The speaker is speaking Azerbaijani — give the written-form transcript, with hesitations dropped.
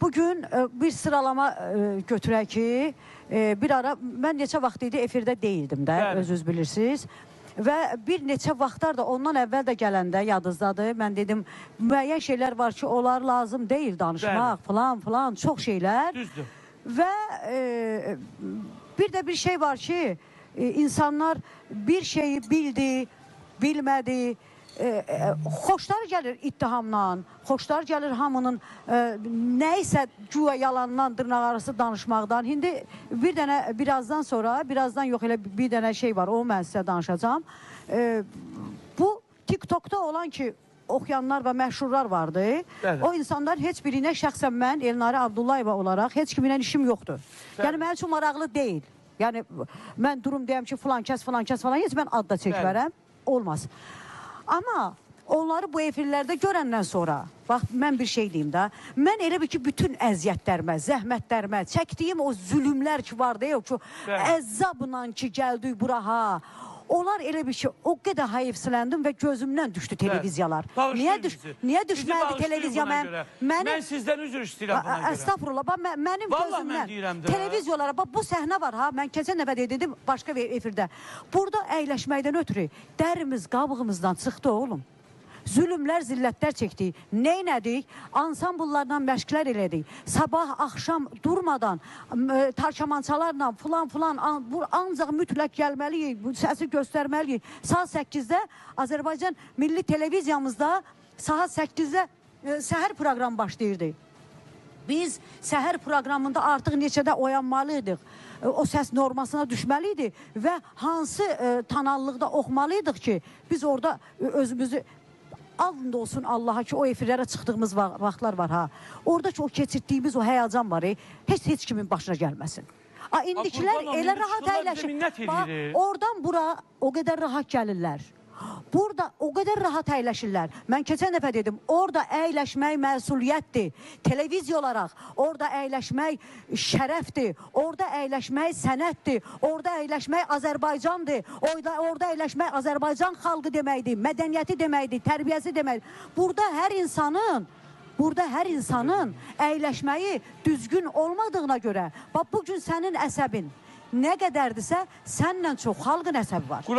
Bugün bir sıralama götürək ki, bir ara mən neçə vaxt idi efirdə deyildim də, özünüz bilirsiniz. Və bir neçə vaxtlar da ondan əvvəl də gələndə yadınızdadır. Mən dedim, müəyyən şeylər var ki, onlar lazım deyil danışmaq, falan, çox şeylər. Düzdür. Və bir də bir şey var ki, insanlar bir şeyi bildi, bilmədi. Xoşlar gəlir ittihamdan, xoşlar gəlir hamının nəysə güya yalandan, dırnaq arası danışmaqdan. İndi bir dənə birazdan yox elə bir dənə şey var, o mən sizə danışacağım. Bu TikTok'da olan ki, oxuyanlar və məşhurlar vardı. Bəli. O insanlar heç birinə şəxsən mən, Elnarə Abdullayeva olaraq heç kiminlə işim yoxdur. Bəli. Yəni mənim üçün maraqlı deyil. Yəni mən durum deyəm ki, filan kəs falan, heç mən ad da çəkmərəm. Olmaz. Amma onları bu efirlərdə görəndən sonra, bax, mən bir şey deyim də, mən elə bir ki, bütün əziyyətlərimə, zəhmətlərimə, çəkdiyim o zülümlər ki, var deyil ki, əzzabla ki, gəldik buraha, onlar elə bir ki, o qədər hayıfsiləndim və gözümdən düşdü televiziyalar. Niyə düşmədi televiziya mən? Mən sizdən üzr istəyirəm buna görə. Estağfurullah, mənim gözümdən televiziyalara, bax, bu səhnə var ha, mən keçən dəfə dedim başqa bir efirdə. Burada əyləşməkdən ötürü dərimiz qabığımızdan çıxdı oğlum. Zülümlər, zillətlər çəkdik. Neynədik? Ansambullardan məşqlər elədik. Sabah, axşam durmadan tarkamançalarla filan ancaq mütləq gəlməliyik, səsi göstərməliyik. Saat 8-də Azərbaycan Milli Televiziyamızda saat 8-də səhər proqram başlayırdı. Biz səhər proqramında artıq neçədə oyanmalıydıq. O səs normasına düşməliydi və hansı tanallıqda oxumalıydıq ki, biz orada özümüzü and olsun Allaha ki, o efirlərə çıxdığımız vaxtlar var ha. Orada ki, o keçirdiyimiz o həyacan var, heç kimin başına gəlməsin. İndikilər elə rahat əyləşir. Oradan bura o qədər rahat gəlirlər. Burada o qədər rahat əyləşirlər. Mən keçən dəfə dedim, orada əyləşmək məsuliyyətdir. Televiziya olaraq orada əyləşmək şərəfdir. Orada əyləşmək sənətdir. Orada əyləşmək Azərbaycandır. Orada əyləşmək Azərbaycan xalqı deməkdir. Mədəniyyəti deməkdir, tərbiyəsi deməkdir. Burada hər insanın əyləşməyi düzgün olmadığına görə, bax, bugün sənin əsəbin nə qədərdirsə, səndən çox xalqın əsəbi var.